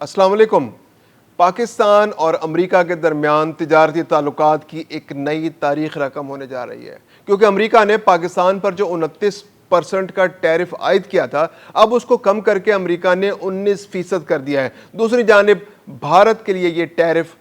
السلام علیکم۔ پاکستان اور امریکہ کے درمیان تجارتی تعلقات کی ایک نئی تاریخ رقم ہونے جا رہی ہے، کیونکہ امریکہ نے پاکستان پر جو 29% کا ٹیرف عائد کیا تھا، اب اس کو کم کر کے امریکہ نے 19% کر دیا ہے۔ دوسری جانب بھارت کے لیے یہ ٹیرف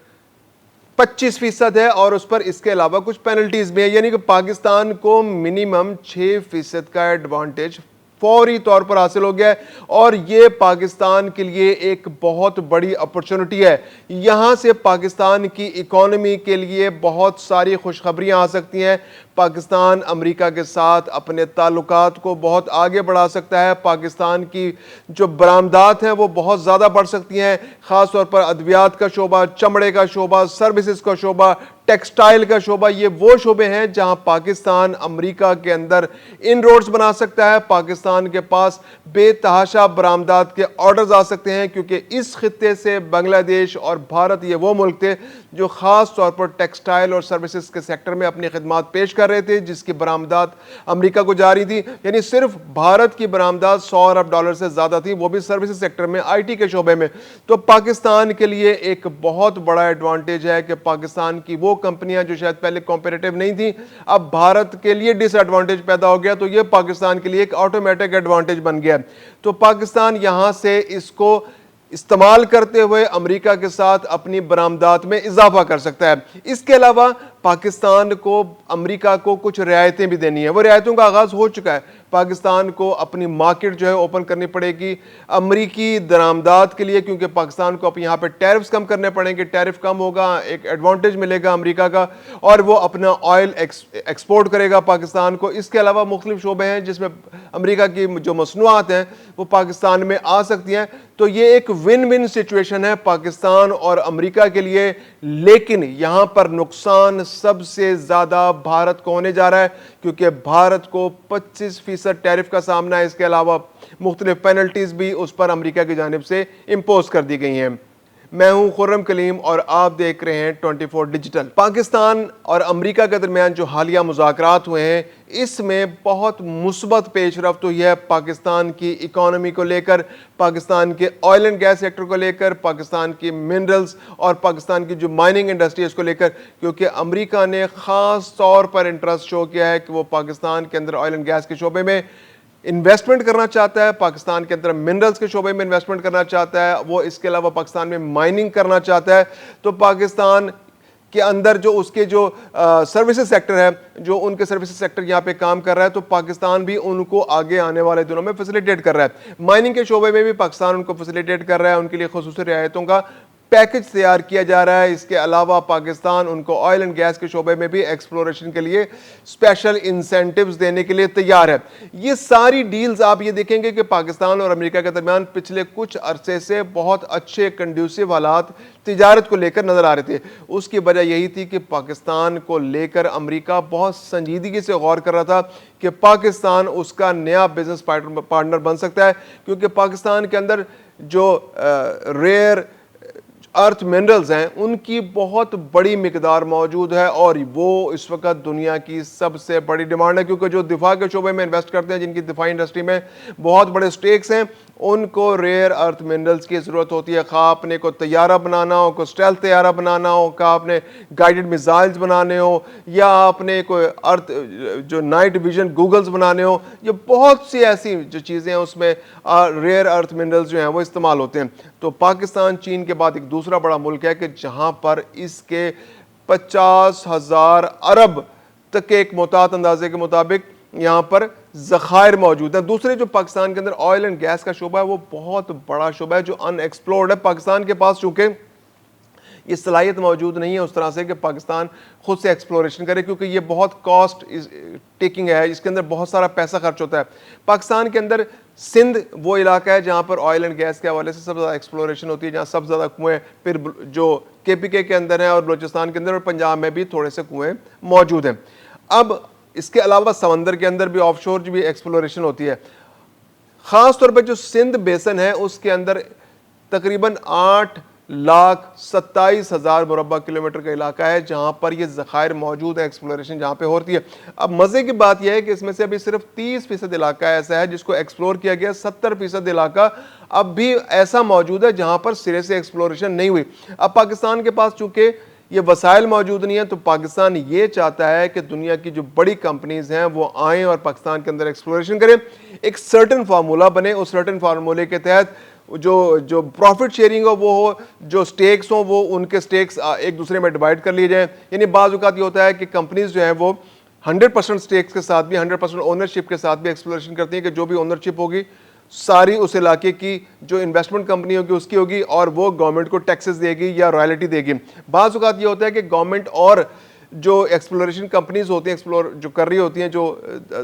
25% ہے اور اس پر اس کے علاوہ کچھ پینلٹیز بھی ہیں، یعنی کہ پاکستان کو منیمم 6% کا ایڈوانٹیج فوری طور پر حاصل ہو گیا ہے، اور یہ پاکستان کے لیے ایک بہت بڑی اپرچونٹی ہے۔ یہاں سے پاکستان کی اکانومی کے لیے بہت ساری خوشخبریاں آ سکتی ہیں۔ پاکستان امریکہ کے ساتھ اپنے تعلقات کو بہت آگے بڑھا سکتا ہے۔ پاکستان کی جو برآمدات ہیں وہ بہت زیادہ بڑھ سکتی ہیں، خاص طور پر ادویات کا شعبہ، چمڑے کا شعبہ، سروسز کا شعبہ، ٹیکسٹائل کا شعبہ۔ یہ وہ شعبے ہیں جہاں پاکستان امریکہ کے اندر ان روڈز بنا سکتا ہے۔ پاکستان کے پاس بے تحاشا برآمدات کے آرڈرز آ سکتے ہیں، کیونکہ اس خطے سے بنگلہ دیش اور بھارت یہ وہ ملک تھے جو خاص طور پر ٹیکسٹائل اور سروسز کے سیکٹر میں اپنی خدمات پیش کر رہے تھے، جس کی برآمدات امریکہ کو جاری تھی۔ یعنی صرف بھارت کی برآمدات $100 ارب سے زیادہ تھیں، وہ بھی سروسز سیکٹر میں، آئی ٹی کے شعبے میں۔ تو پاکستان کے لیے ایک بہت بڑا ایڈوانٹیج ہے کہ پاکستان کی وہ کمپنیاں جو شاید پہلے کمپیٹیٹو نہیں تھیں، اب بھارت کے لیے ڈس ایڈوانٹیج پیدا ہو گیا، تو یہ پاکستان کے لیے ایک آٹومیٹک ایڈوانٹیج بن گیا۔ تو پاکستان یہاں سے اس کو استعمال کرتے ہوئے امریکہ کے ساتھ اپنی برآمدات میں اضافہ کر سکتا ہے۔ اس کے علاوہ پاکستان کو امریکہ کو کچھ رعایتیں بھی دینی ہیں، وہ رعایتوں کا آغاز ہو چکا ہے۔ پاکستان کو اپنی مارکیٹ جو ہے اوپن کرنی پڑے گی امریکی درآمدات کے لیے، کیونکہ پاکستان کو اب یہاں پہ ٹیرفز کم کرنے پڑیں گے۔ ٹیرف کم ہوگا، ایک ایڈوانٹیج ملے گا امریکہ کا، اور وہ اپنا آئل ایکسپورٹ کرے گا پاکستان کو۔ اس کے علاوہ مختلف شعبے ہیں جس میں امریکہ کی جو مصنوعات ہیں وہ پاکستان میں آ سکتی ہیں۔ تو یہ ایک ون ون سچویشن ہے پاکستان اور امریکہ کے لیے، لیکن یہاں پر نقصان سب سے زیادہ بھارت کو ہونے جا رہا ہے، کیونکہ بھارت کو 25% ٹیرف کا سامنا ہے۔ اس کے علاوہ مختلف پینلٹیز بھی اس پر امریکہ کی جانب سے امپوز کر دی گئی ہیں۔ میں ہوں خرم کلیم اور آپ دیکھ رہے ہیں 24 ڈیجیٹل۔ پاکستان اور امریکہ کے درمیان جو حالیہ مذاکرات ہوئے ہیں، اس میں بہت مثبت پیش رفت ہوئی ہے پاکستان کی اکانومی کو لے کر، پاکستان کے آئل اینڈ گیس سیکٹر کو لے کر، پاکستان کی منرلز اور پاکستان کی جو مائننگ انڈسٹری ہے اس کو لے کر، کیونکہ امریکہ نے خاص طور پر انٹرسٹ شو کیا ہے کہ وہ پاکستان کے اندر آئل اینڈ گیس کے شعبے میں انویسٹمنٹ کرنا چاہتا ہے، پاکستان کے اندر منرلز کے شعبے میں انویسٹمنٹ کرنا چاہتا ہے، وہ اس کے علاوہ پاکستان میں مائننگ کرنا چاہتا ہے۔ تو پاکستان کے اندر جو اس کے جو سروسز سیکٹر ہے، جو ان کے سروسز سیکٹر یہاں پہ کام کر رہا ہے، تو پاکستان بھی ان کو آگے آنے والے دنوں میں فیسیلیٹیٹ کر رہا ہے۔ مائننگ کے شعبے میں بھی پاکستان ان کو فیسیلیٹیٹ کر رہا ہے، ان کے لیے خصوصی رعایتوں کا پیکج تیار کیا جا رہا ہے۔ اس کے علاوہ پاکستان ان کو آئل اینڈ گیس کے شعبے میں بھی ایکسپلوریشن کے لیے اسپیشل انسینٹیوز دینے کے لیے تیار ہے۔ یہ ساری ڈیلز آپ یہ دیکھیں گے کہ پاکستان اور امریکہ کے درمیان پچھلے کچھ عرصے سے بہت اچھے کنڈیوسو حالات تجارت کو لے کر نظر آ رہے تھے۔ اس کی وجہ یہی تھی کہ پاکستان کو لے کر امریکہ بہت سنجیدگی سے غور کر رہا تھا کہ پاکستان اس کا نیا بزنس پارٹنر بن سکتا ہے، کیونکہ پاکستان کے اندر جو ریئر ارتھ منرلز ہیں ان کی بہت بڑی مقدار موجود ہے، اور وہ اس وقت دنیا کی سب سے بڑی ڈیمانڈ ہے، کیونکہ جو دفاع کے شعبے میں انویسٹ کرتے ہیں، جن کی دفاعی انڈسٹری میں بہت بڑے سٹیکس ہیں، ان کو ریئر ارتھ منرلز کی ضرورت ہوتی ہے۔ خواہ آپ نے کوئی طیارہ بنانا ہو، کوئی اسٹیلتھ طیارہ بنانا ہو، خواہ آپ نے گائیڈڈ میزائلز بنانے ہو، یا آپ نے کوئی ارتھ جو نائٹ ویژن گوگلز بنانے ہو، یہ بہت سی ایسی جو چیزیں ہیں اس میں ریئر ارتھ منرلز جو ہیں وہ استعمال ہوتے ہیں۔ تو پاکستان چین کے بعد ایک دوسرا بڑا ملک ہے کہ جہاں پر اس کے 50,000 ارب تک کے ایک محتاط اندازے کے مطابق یہاں پر ذخائر موجود ہیں۔ دوسرے جو پاکستان کے اندر آئل اینڈ گیس کا شعبہ ہے، وہ بہت بڑا شعبہ ہے جو ان ایکسپلورڈ ہے۔ پاکستان کے پاس چونکہ یہ صلاحیت موجود نہیں ہے اس طرح سے کہ پاکستان خود سے ایکسپلوریشن کرے، کیونکہ یہ بہت کاسٹ ٹیکنگ ہے، اس کے اندر بہت سارا پیسہ خرچ ہوتا ہے۔ پاکستان کے اندر سندھ وہ علاقہ ہے جہاں پر آئل اینڈ گیس کے حوالے سے سب سے زیادہ ایکسپلوریشن ہوتی ہے، جہاں سب سے زیادہ کنویں، پھر جو KPK کے اندر ہیں اور بلوچستان کے اندر اور پنجاب میں بھی تھوڑے سے کنویں موجود ہیں۔ اب اس کے علاوہ سمندر کے اندر بھی آف شور بھی ایکسپلوریشن ہوتی ہے۔ خاص طور پہ جو سندھ بیسن ہے اس کے اندر تقریباً 8 1,27,000 مربع کلومیٹر کا علاقہ ہے جہاں پر یہ ذخائر موجود ہیں، ایکسپلوریشن جہاں پہ ہوتی ہے۔ اب مزے کی بات یہ ہے کہ اس میں سے ابھی صرف 30% علاقہ ایسا ہے جس کو ایکسپلور کیا گیا، 70% علاقہ اب بھی ایسا موجود ہے جہاں پر سرے سے ایکسپلوریشن نہیں ہوئی۔ اب پاکستان کے پاس چونکہ یہ وسائل موجود نہیں ہیں تو پاکستان یہ چاہتا ہے کہ دنیا کی جو بڑی کمپنیز ہیں وہ آئیں اور پاکستان کے اندر ایکسپلوریشن کریں، ایک سرٹن فارمولا بنے، اس سرٹن فارمولے کے تحت جو پروفٹ شیئرنگ ہو وہ ہو، جو سٹیکس ہوں وہ ان کے سٹیکس ایک دوسرے میں ڈیوائڈ کر لیے جائیں۔ یعنی بعض اوقات یہ ہوتا ہے کہ کمپنیز جو ہیں وہ 100% سٹیکس کے ساتھ بھی 100% اونرشپ کے ساتھ بھی ایکسپلوریشن کرتی ہیں کہ جو بھی اونرشپ ہوگی ساری اس علاقے کی جو انویسٹمنٹ کمپنی ہوگی اس کی ہوگی اور وہ گورنمنٹ کو ٹیکسز دے گی یا رائلٹی دے گی۔ بعض اوقات یہ ہوتا ہے کہ گورنمنٹ اور جو ایکسپلوریشن کمپنیز ہوتی ہیں ایکسپلور جو کر رہی ہوتی ہیں، جو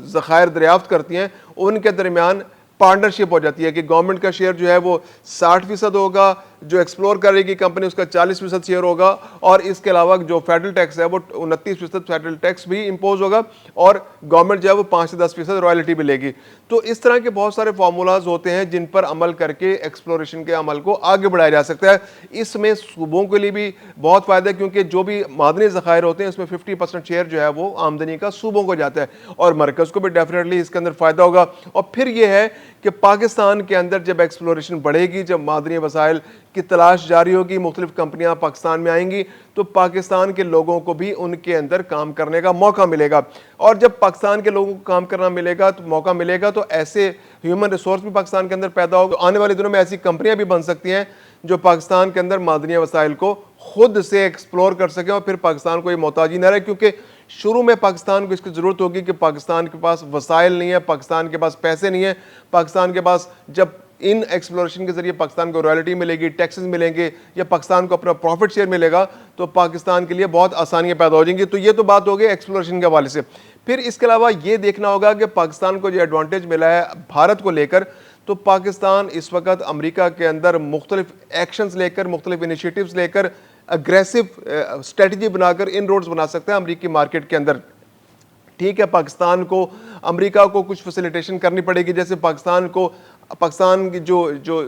ذخائر دریافت کرتی ہیں، ان کے درمیان پارٹنرشپ ہو جاتی ہے کہ گورنمنٹ کا شیئر جو ہے وہ 60% ہوگا، جو ایکسپلور کرے گی کمپنی اس کا 40% شیئر ہوگا، اور اس کے علاوہ جو فیڈرل ٹیکس ہے وہ 29% فیڈرل ٹیکس بھی امپوز ہوگا، اور گورنمنٹ جو ہے وہ 5 سے 10% رائلٹی بھی لے گی۔ تو اس طرح کے بہت سارے فارمولاز ہوتے ہیں جن پر عمل کر کے ایکسپلوریشن کے عمل کو آگے بڑھایا جا سکتا ہے۔ اس میں صوبوں کے لیے بھی بہت فائدہ ہے کیونکہ جو بھی معدنی ذخائر ہوتے ہیں اس میں 50% شیئر جو ہے وہ آمدنی کا صوبوں کو جاتا ہے، اور مرکز کو بھی ڈیفینیٹلی اس کے اندر فائدہ ہوگا۔ اور پھر یہ ہے کہ پاکستان کے اندر جب ایکسپلوریشن بڑھے گی، جب معدنی وسائل کی تلاش جاری ہوگی، مختلف کمپنیاں پاکستان میں آئیں گی، تو پاکستان کے لوگوں کو بھی ان کے اندر کام کرنے کا موقع ملے گا، اور جب پاکستان کے لوگوں کو کام کرنا ملے گا تو موقع ملے گا تو ایسے ہیومن ریسورس بھی پاکستان کے اندر پیدا ہوگا۔ آنے والے دنوں میں ایسی کمپنیاں بھی بن سکتی ہیں جو پاکستان کے اندر معدنی وسائل کو خود سے ایکسپلور کر سکیں، اور پھر پاکستان کو یہ محتاجی نہ رہے، کیونکہ شروع میں پاکستان کو اس کی ضرورت ہوگی کہ پاکستان کے پاس وسائل نہیں ہے، پاکستان کے پاس پیسے نہیں ہیں، پاکستان کے پاس جب ان ایکسپلوریشن کے ذریعے پاکستان کو رائلٹی ملے گی، ٹیکسز ملیں گے، یا پاکستان کو اپنا پروفٹ شیئر ملے گا تو پاکستان کے لیے بہت آسانیاں پیدا ہو جائیں گی۔ تو یہ تو بات ہو گئی ایکسپلوریشن کے حوالے سے۔ پھر اس کے علاوہ یہ دیکھنا ہوگا کہ پاکستان کو جو ایڈوانٹیج ملا ہے بھارت کو لے کر، تو پاکستان اس وقت امریکہ کے اندر مختلف ایکشنز لے کر، مختلف انیشیٹوز لے کر، اگریسو اسٹریٹجی بنا کر ان روڈز بنا سکتا ہے امریکی مارکیٹ کے اندر۔ ٹھیک ہے، پاکستان کو امریکہ کو کچھ فیسیلیٹیشن کرنی پڑے گی، جیسے پاکستان کی جو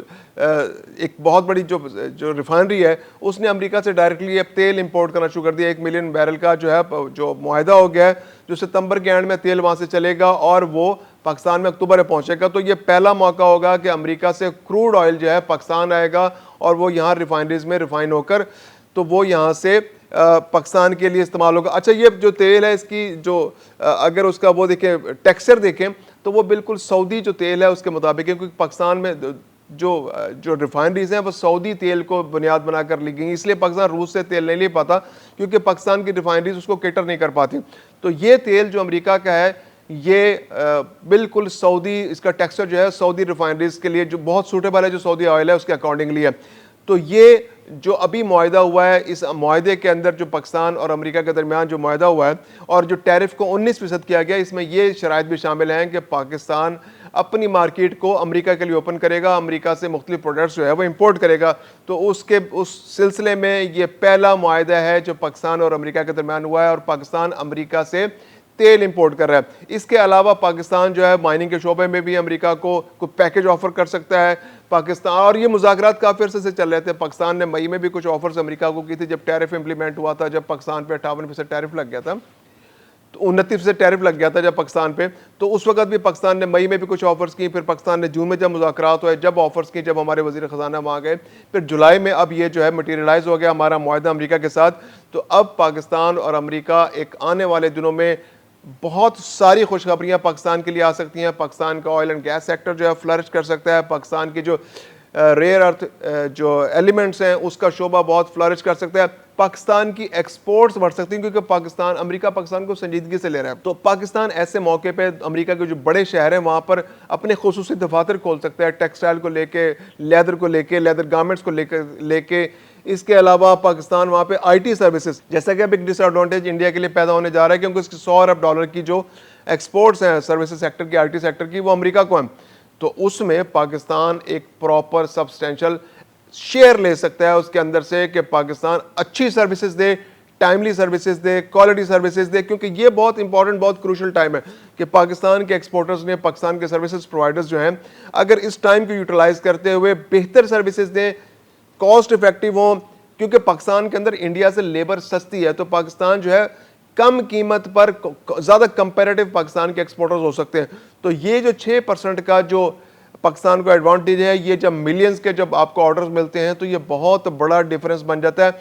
ایک بہت بڑی جو ریفائنری ہے اس نے امریکہ سے ڈائریکٹلی اب تیل امپورٹ کرنا شروع کر دیا۔ 1 ملین بیرل کا جو معاہدہ ہو گیا ہے، جو ستمبر کے اینڈ میں تیل وہاں سے چلے گا اور وہ پاکستان میں اکتوبر میں پہنچے گا۔ تو یہ پہلا موقع ہوگا کہ امریکہ سے کروڈ آئل جو ہے پاکستان آئے گا، اور وہ یہاں ریفائنریز میں ریفائن ہو کر تو وہ یہاں سے پاکستان کے لیے استعمال ہوگا۔ اچھا، یہ جو تیل ہے اس کی جو اگر اس کا وہ دیکھیں ٹیکسچر دیکھیں تو وہ بالکل سعودی جو تیل ہے اس کے مطابق ہے، کیونکہ پاکستان میں جو ریفائنریز ہیں وہ سعودی تیل کو بنیاد بنا کر لی گئی، اس لیے پاکستان روس سے تیل نہیں لے پاتا کیونکہ پاکستان کی ریفائنریز اس کو کیٹر نہیں کر پاتی۔ تو یہ تیل جو امریکہ کا ہے یہ بالکل سعودی، اس کا ٹیکسچر جو ہے سعودی ریفائنریز کے لیے جو بہت سوٹیبل ہے، جو سعودی آئل ہے اس کے اکارڈنگلی ہے۔ تو یہ جو ابھی معاہدہ ہوا ہے، اس معاہدے کے اندر جو پاکستان اور امریکہ کے درمیان جو معاہدہ ہوا ہے اور جو ٹیرف کو 19% کیا گیا، اس میں یہ شرائط بھی شامل ہیں کہ پاکستان اپنی مارکیٹ کو امریکہ کے لیے اوپن کرے گا، امریکہ سے مختلف پروڈکٹس جو ہے وہ امپورٹ کرے گا۔ تو اس سلسلے میں یہ پہلا معاہدہ ہے جو پاکستان اور امریکہ کے درمیان ہوا ہے، اور پاکستان امریکہ سے تیل امپورٹ کر رہا ہے۔ اس کے علاوہ پاکستان جو ہے مائننگ کے شعبے میں بھی امریکہ کو کوئی پیکج آفر کر سکتا ہے پاکستان، اور یہ مذاکرات کافی عرصے سے چل رہے تھے۔ پاکستان نے مئی میں بھی کچھ آفرز امریکہ کو کی تھی جب ٹیرف امپلیمنٹ ہوا تھا، جب پاکستان پہ 58% ٹیرف لگ گیا تھا، تو 29% ٹیرف لگ گیا تھا جب پاکستان پہ، تو اس وقت بھی پاکستان نے مئی میں بھی کچھ آفرز کی، پھر پاکستان نے جون میں جب مذاکرات ہوئے جب آفرز کی، جب ہمارے وزیر خزانہ وہاں گئے، پھر جولائی میں اب یہ جو ہے مٹیریلائز ہو گیا ہمارا معاہدہ امریکہ کے ساتھ۔ تو اب پاکستان اور امریکہ ایک آنے والے دنوں میں بہت ساری خوشخبریاں پاکستان کے لیے آ سکتی ہیں۔ پاکستان کا آئل اینڈ گیس سیکٹر جو ہے فلرش کر سکتا ہے، پاکستان کی جو ریئر ارتھ جو ایلیمنٹس ہیں اس کا شعبہ بہت فلرش کر سکتا ہے، پاکستان کی ایکسپورٹس بڑھ سکتی ہیں کیونکہ امریکہ پاکستان کو سنجیدگی سے لے رہا ہے۔ تو پاکستان ایسے موقع پہ امریکہ کے جو بڑے شہر ہیں وہاں پر اپنے خصوصی دفاتر کھول سکتا ہے، ٹیکسٹائل کو لے کے، لیدر کو لے کے، لیدر گارمنٹس کو لے کے۔ اس کے علاوہ پاکستان وہاں پہ آئی ٹی سروسز، جیسا کہ اب ایک ڈس ایڈوانٹیج انڈیا کے لیے پیدا ہونے جا رہا ہے کیونکہ اس کی $100 ارب کی جو ایکسپورٹس ہیں سروسز سیکٹر کی، آئی ٹی سیکٹر کی، وہ امریکہ کو ہیں۔ تو اس میں پاکستان ایک پراپر سبسٹینشل شیئر لے سکتا ہے اس کے اندر سے کہ پاکستان اچھی سروسز دے، ٹائملی سروسز دے، کوالٹی سروسز دے، کیونکہ یہ بہت امپورٹنٹ، بہت کروشل ٹائم ہے کہ پاکستان کے ایکسپورٹرز نے، پاکستان کے سروسز پرووائڈرز جو ہیں، اگر اس ٹائم کو یوٹیلائز کرتے ہوئے بہتر سروسز دیں، کاسٹ افیکٹو ہوں، کیونکہ پاکستان کے اندر انڈیا سے لیبر سستی ہے، تو پاکستان جو ہے کم قیمت پر زیادہ کمپیریٹو پاکستان کے ایکسپورٹرز ہو سکتے ہیں. تو یہ جو 6% کا جو پاکستان کو ایڈوانٹیج ہے، یہ جب ملینز کے جب آپ کو آرڈرز ملتے ہیں تو یہ بہت بڑا ڈیفرنس بن جاتا ہے.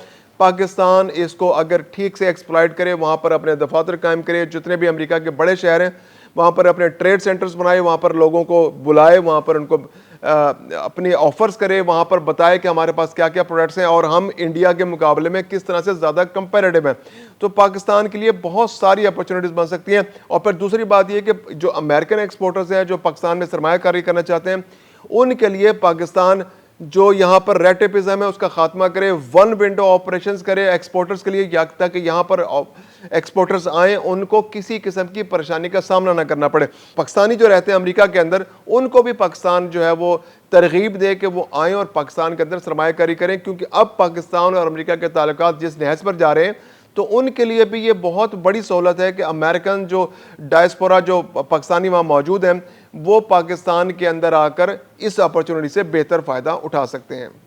پاکستان اس کو اگر ٹھیک سے ایکسپلائٹ کرے، وہاں پر اپنے دفاتر قائم کرے، جتنے بھی امریکہ کے بڑے شہر ہیں وہاں پر اپنے ٹریڈ سینٹرز بنائے، وہاں پر لوگوں کو بلائے، وہاں پر ان کو اپنی آفرز کرے، وہاں پر بتائے کہ ہمارے پاس کیا کیا پروڈکٹس ہیں اور ہم انڈیا کے مقابلے میں کس طرح سے زیادہ کمپیریٹو ہیں، تو پاکستان کے لیے بہت ساری اپرچونیٹیز بن سکتی ہیں. اور پھر دوسری بات یہ کہ جو امریکن ایکسپورٹرز ہیں جو پاکستان میں سرمایہ کاری کرنا چاہتے ہیں، ان کے لیے پاکستان جو یہاں پر ریٹ ٹیپزم ہے اس کا خاتمہ کرے، ون ونڈو آپریشنز کرے ایکسپورٹرز کے لیے، تاکہ یہاں پر ایکسپورٹرز آئیں ان کو کسی قسم کی پریشانی کا سامنا نہ کرنا پڑے. پاکستانی جو رہتے ہیں امریکہ کے اندر ان کو بھی پاکستان جو ہے وہ ترغیب دے کہ وہ آئیں اور پاکستان کے اندر سرمایہ کاری کریں، کیونکہ اب پاکستان اور امریکہ کے تعلقات جس نہج پر جا رہے ہیں تو ان کے لیے بھی یہ بہت بڑی سہولت ہے کہ امریکن جو ڈائسپورا جو پاکستانی وہاں موجود ہیں وہ پاکستان کے اندر آ کر اس اپرچونٹی سے بہتر فائدہ اٹھا سکتے ہیں.